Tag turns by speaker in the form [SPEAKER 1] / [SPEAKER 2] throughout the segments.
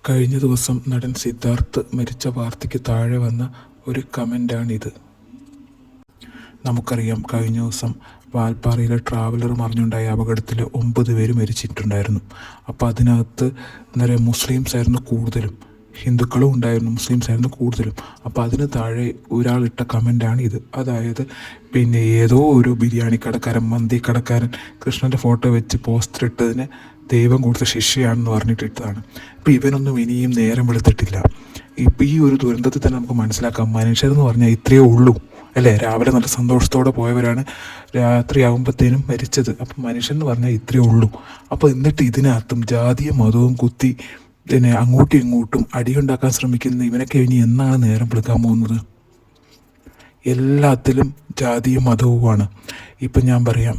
[SPEAKER 1] കഴിഞ്ഞ ദിവസം നടൻ സിദ്ധാർത്ഥ് മരിച്ച വാർത്തയ്ക്ക് താഴെ വന്ന ഒരു കമൻ്റാണിത്. നമുക്കറിയാം, കഴിഞ്ഞ ദിവസം വാൽപ്പാറയിലെ ട്രാവലർ മറിഞ്ഞുണ്ടായ അപകടത്തിൽ 9 പേര് മരിച്ചിട്ടുണ്ടായിരുന്നു. അപ്പോൾ അതിനകത്ത് എന്താ പറയുക, മുസ്ലിംസ് ആയിരുന്നു കൂടുതലും, ഹിന്ദുക്കളും ഉണ്ടായിരുന്നു, മുസ്ലിംസ് ആയിരുന്നു കൂടുതലും. അപ്പോൾ അതിന് താഴെ ഒരാളിട്ട കമൻ്റാണ് ഇത്. അതായത് പിന്നെ ഏതോ ഒരു ബിരിയാണി കടക്കാരൻ, മന്തി കടക്കാരൻ കൃഷ്ണൻ്റെ ഫോട്ടോ വെച്ച് പോസ്റ്റർ ഇട്ടതിന് ദൈവം കൊടുത്ത ശിക്ഷയാണെന്ന് പറഞ്ഞിട്ടിട്ടതാണ്. അപ്പോൾ ഇവനൊന്നും ഇനിയും നേരം വെളുത്തിട്ടില്ല. ഇപ്പം ഈ ഒരു ദുരന്തത്തിൽ തന്നെ നമുക്ക് മനസ്സിലാക്കാം, മനുഷ്യരെന്ന് പറഞ്ഞാൽ ഇത്രയേ ഉള്ളൂ അല്ലേ. രാവിലെ നല്ല സന്തോഷത്തോടെ പോയവരാണ് രാത്രിയാകുമ്പോഴത്തേനും മരിച്ചത്. അപ്പം മനുഷ്യൻ പറഞ്ഞാൽ ഇത്രയേ ഉള്ളൂ. അപ്പോൾ എന്നിട്ട് ഇതിനകത്തും ജാതിയും മതവും കുത്തി പിന്നെ അങ്ങോട്ടും ഇങ്ങോട്ടും അടിയുണ്ടാക്കാൻ ശ്രമിക്കുന്ന ഇവനൊക്കെ ഇനി എന്നാണ് നേരം വെളുക്കാൻ പോകുന്നത്? എല്ലാത്തിലും ജാതിയും മതവുമാണ്. ഇപ്പം ഞാൻ പറയാം,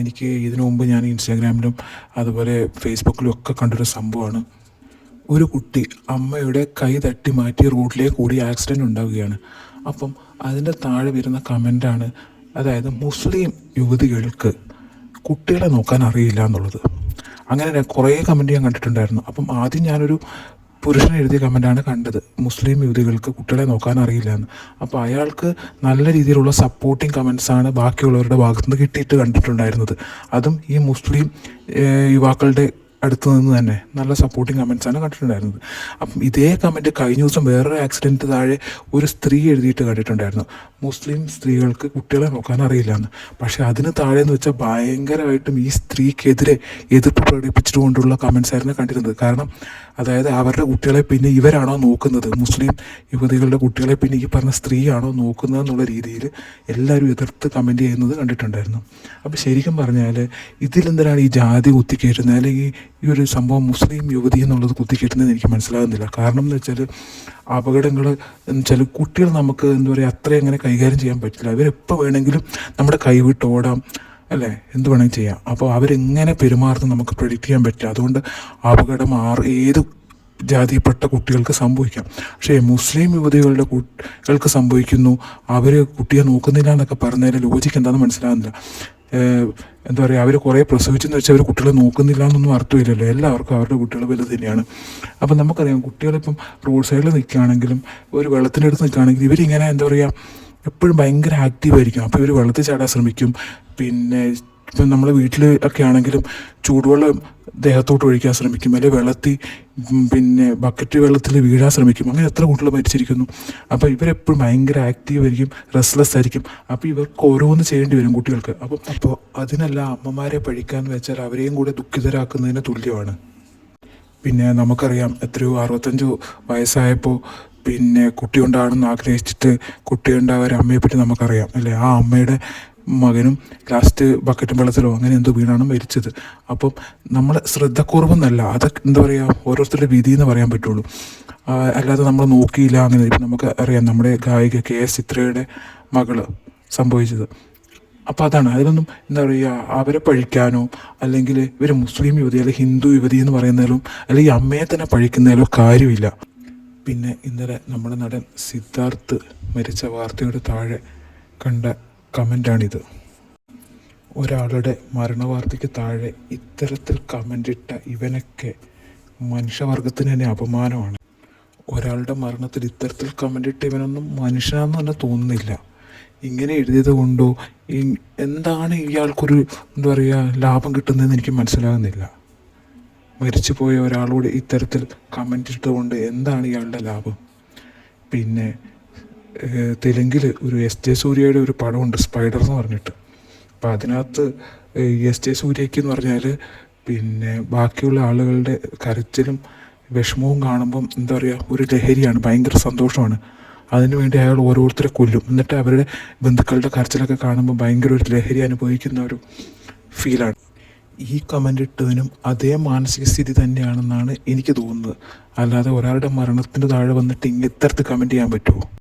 [SPEAKER 1] എനിക്ക് ഇതിനു മുമ്പ് ഞാൻ ഇൻസ്റ്റാഗ്രാമിലും അതുപോലെ ഫേസ്ബുക്കിലും ഒക്കെ കണ്ടൊരു സംഭവമാണ്. ഒരു കുട്ടി അമ്മയുടെ കൈ തട്ടി മാറ്റി റോഡിലേക്ക് കൂടി ആക്സിഡൻറ്റ് ഉണ്ടാവുകയാണ്. അപ്പം അതിൻ്റെ താഴെ വരുന്ന കമൻ്റാണ്, അതായത് മുസ്ലിം യുവതികൾക്ക് കുട്ടികളെ നോക്കാൻ അറിയില്ല എന്നുള്ളത്. അങ്ങനെ കുറേ കമൻറ്റ് ഞാൻ കണ്ടിട്ടുണ്ടായിരുന്നു. അപ്പം ആദ്യം ഞാനൊരു പുരുഷൻ എഴുതിയ കമൻ്റാണ് കണ്ടത്, മുസ്ലിം യുവതികൾക്ക് കുട്ടികളെ നോക്കാൻ അറിയില്ല എന്ന്. അപ്പോൾ അയാൾക്ക് നല്ല രീതിയിലുള്ള സപ്പോർട്ടിങ് കമൻസാണ് ബാക്കിയുള്ളവരുടെ ഭാഗത്തുനിന്ന് കിട്ടിയിട്ട് കണ്ടിട്ടുണ്ടായിരുന്നത്. അതും ഈ മുസ്ലിം യുവാക്കളുടെ അടുത്ത് നിന്ന് തന്നെ നല്ല സപ്പോർട്ടിങ് കമൻസാണ് കണ്ടിട്ടുണ്ടായിരുന്നത്. അപ്പം ഇതേ കമൻറ്റ് കഴിഞ്ഞ ദിവസം വേറൊരു ആക്സിഡൻറ്റ് താഴെ ഒരു സ്ത്രീ എഴുതിയിട്ട് കണ്ടിട്ടുണ്ടായിരുന്നു, മുസ്ലിം സ്ത്രീകൾക്ക് കുട്ടികളെ നോക്കാൻ അറിയില്ല എന്ന്. പക്ഷേ അതിന് താഴെ എന്ന് വെച്ചാൽ ഭയങ്കരമായിട്ടും ഈ സ്ത്രീക്കെതിരെ എതിർപ്പ് പ്രകടിപ്പിച്ചിട്ടുകൊണ്ടുള്ള കമൻസ് ആയിരുന്നു കണ്ടിരുന്നത്. കാരണം അതായത് അവരുടെ കുട്ടികളെ പിന്നെ ഇവരാണോ നോക്കുന്നത്, മുസ്ലിം യുവതികളുടെ കുട്ടികളെ പിന്നെ ഈ പറഞ്ഞ സ്ത്രീയാണോ നോക്കുന്നത് എന്നുള്ള രീതിയിൽ എല്ലാവരും എതിർത്ത് കമൻറ്റ് ചെയ്യുന്നത് കണ്ടിട്ടുണ്ടായിരുന്നു. അപ്പോൾ ശരിക്കും പറഞ്ഞാൽ ഇതിലെന്തിനാണ് ഈ ജാതി കുത്തിക്കയറ്റുന്നത്, അല്ലെങ്കിൽ ഈ ഒരു സംഭവം മുസ്ലിം യുവതി എന്നുള്ളത് കുത്തിക്കയറ്റുന്നതെന്ന് എനിക്ക് മനസ്സിലാകുന്നില്ല. കാരണം എന്ന് വെച്ചാൽ അപകടങ്ങൾ എന്ന് വെച്ചാൽ കുട്ടികൾ നമുക്ക് എന്താ പറയുക, അത്രയും അങ്ങനെ കൈകാര്യം ചെയ്യാൻ പറ്റില്ല. അവരെപ്പോൾ വേണമെങ്കിലും നമ്മുടെ കൈവിട്ട് ഓടാം അല്ലേ, എന്ത് വേണമെങ്കിൽ ചെയ്യാം. അപ്പോൾ അവരെങ്ങനെ പെരുമാറുന്നത് നമുക്ക് പ്രെഡിക്റ്റ് ചെയ്യാൻ പറ്റില്ല. അതുകൊണ്ട് അപകടം ഏത് ജാതിയിൽപ്പെട്ട കുട്ടികൾക്ക് സംഭവിക്കാം. പക്ഷേ മുസ്ലിം യുവതികളുടെ കുട്ടികൾക്ക് സംഭവിക്കുന്നു, അവർ കുട്ടിയെ നോക്കുന്നില്ല എന്നൊക്കെ പറഞ്ഞതിൽ ലോജിക്ക് എന്താണെന്ന് മനസ്സിലാകുന്നില്ല. എന്താ പറയുക, അവർ കുറേ പ്രസവിച്ചെന്ന് വെച്ചാൽ അവർ കുട്ടികളെ നോക്കുന്നില്ല എന്നൊന്നും അർത്ഥമില്ലല്ലോ. എല്ലാവർക്കും അവരുടെ കുട്ടികൾ വലുത് തന്നെയാണ്. അപ്പം നമുക്കറിയാം, കുട്ടികളിപ്പം റോഡ് സൈഡിൽ നിൽക്കുകയാണെങ്കിലും ഒരു വെള്ളത്തിനടുത്ത് നിൽക്കുകയാണെങ്കിലും ഇവരിങ്ങനെ എന്താ പറയുക, എപ്പോഴും ഭയങ്കര ആക്റ്റീവായിരിക്കും. അപ്പോൾ ഇവർ വെള്ളത്തിൽ ചാടാൻ ശ്രമിക്കും. പിന്നെ ഇപ്പം നമ്മളെ വീട്ടിൽ ഒക്കെ ആണെങ്കിലും ചൂടുവെള്ളം ദേഹത്തോട്ട് ഒഴിക്കാൻ ശ്രമിക്കും, അല്ലെങ്കിൽ വെള്ളത്തിൽ പിന്നെ ബക്കറ്റ് വെള്ളത്തിൽ വീഴാൻ ശ്രമിക്കും. അങ്ങനെ എത്ര കുട്ടികൾ മരിച്ചിരിക്കുന്നു. അപ്പോൾ ഇവരെപ്പോഴും ഭയങ്കര ആക്റ്റീവായിരിക്കും, റെസ്റ്റ്ലെസ് ആയിരിക്കും. അപ്പോൾ ഇവർക്ക് ഓരോന്ന് ചെയ്യേണ്ടി വരും കുട്ടികൾക്ക്. അപ്പോൾ അതിനെല്ലാം അമ്മമാരെ പഴിക്കാന്ന് വെച്ചാൽ അവരെയും കൂടെ ദുഃഖിതരാക്കുന്നതിന് തുല്യമാണ്. പിന്നെ നമുക്കറിയാം, എത്രയോ 65 വയസ്സായപ്പോൾ പിന്നെ കുട്ടിയുണ്ടാകണമെന്ന് ആഗ്രഹിച്ചിട്ട് കുട്ടിയുണ്ടായ ഒരു അമ്മയെപ്പറ്റി നമുക്കറിയാം അല്ലേ. ആ അമ്മയുടെ മകനും ലാസ്റ്റ് ബക്കറ്റും വെള്ളത്തിലോ അങ്ങനെ എന്തോ വീണാണ് മരിച്ചത്. അപ്പം നമ്മൾ ശ്രദ്ധക്കുറവെന്നല്ല, അതൊക്കെ എന്താ പറയുക, ഓരോരുത്തരുടെ വിധി എന്ന് പറയാൻ പറ്റുള്ളൂ. അല്ലാതെ നമ്മൾ നോക്കിയില്ല അങ്ങനെ. ഇപ്പം നമുക്ക് അറിയാം, നമ്മുടെ ഗായിക KS ചിത്രയുടെ മകള് സംഭവിച്ചത്. അപ്പോൾ അതാണ്, അതിലൊന്നും എന്താ പറയുക, അവരെ പഴിക്കാനോ അല്ലെങ്കിൽ ഇവർ മുസ്ലിം യുവതി അല്ലെങ്കിൽ ഹിന്ദു യുവതി എന്ന് പറയുന്നതിലും അല്ലെങ്കിൽ അമ്മയെ തന്നെ പഴിക്കുന്നതിലോ കാര്യമില്ല. പിന്നെ ഇന്നലെ നമ്മുടെ നടൻ സിദ്ധാർത്ഥ് മരിച്ച വാർത്തയുടെ താഴെ കണ്ട കമൻ്റാണിത്. ഒരാളുടെ മരണവാർത്തയ്ക്ക് താഴെ ഇത്തരത്തിൽ കമൻ്റിട്ട ഇവനൊക്കെ മനുഷ്യവർഗത്തിന് തന്നെ അപമാനമാണ്. ഒരാളുടെ മരണത്തിൽ ഇത്തരത്തിൽ കമൻ്റിട്ട ഇവനൊന്നും മനുഷ്യനാണെന്ന് തന്നെ തോന്നുന്നില്ല. ഇങ്ങനെ എഴുതിയത് കൊണ്ടോ എന്താണ് ഇയാൾക്കൊരു എന്താ പറയുക ലാഭം കിട്ടുന്നതെന്ന് എനിക്ക് മനസ്സിലാകുന്നില്ല. മരിച്ചു പോയ ഒരാളോട് ഇത്തരത്തിൽ കമൻ്റ് ഇട്ടതുകൊണ്ട് എന്താണ് ഇയാളുടെ ലാഭം? പിന്നെ തെലുങ്കിൽ ഒരു SJ സൂര്യയുടെ ഒരു പടമുണ്ട്, സ്പൈഡർ എന്ന് പറഞ്ഞിട്ട്. അപ്പം അതിനകത്ത് SJ സൂര്യയ്ക്ക് എന്ന് പറഞ്ഞാൽ പിന്നെ ബാക്കിയുള്ള ആളുകളുടെ കരച്ചിലും വിഷമവും കാണുമ്പം എന്താ പറയുക, ഒരു ലഹരിയാണ്, ഭയങ്കര സന്തോഷമാണ്. അതിനുവേണ്ടി അയാൾ ഓരോരുത്തരെ കൊല്ലും. എന്നിട്ട് അവരുടെ ബന്ധുക്കളുടെ കരച്ചിലൊക്കെ കാണുമ്പോൾ ഭയങ്കര ഒരു ലഹരി അനുഭവിക്കുന്ന ഒരു ഫീലാണ്. ഈ കമൻ്റ് ഇട്ടതിനും അതേ മാനസിക സ്ഥിതി തന്നെയാണെന്നാണ് എനിക്ക് തോന്നുന്നത്. അല്ലാതെ ഒരാളുടെ മരണത്തിൻ്റെ താഴെ വന്നിട്ട് ഇത്തരത്തിൽ കമൻറ്റ് ചെയ്യാൻ പറ്റുമോ?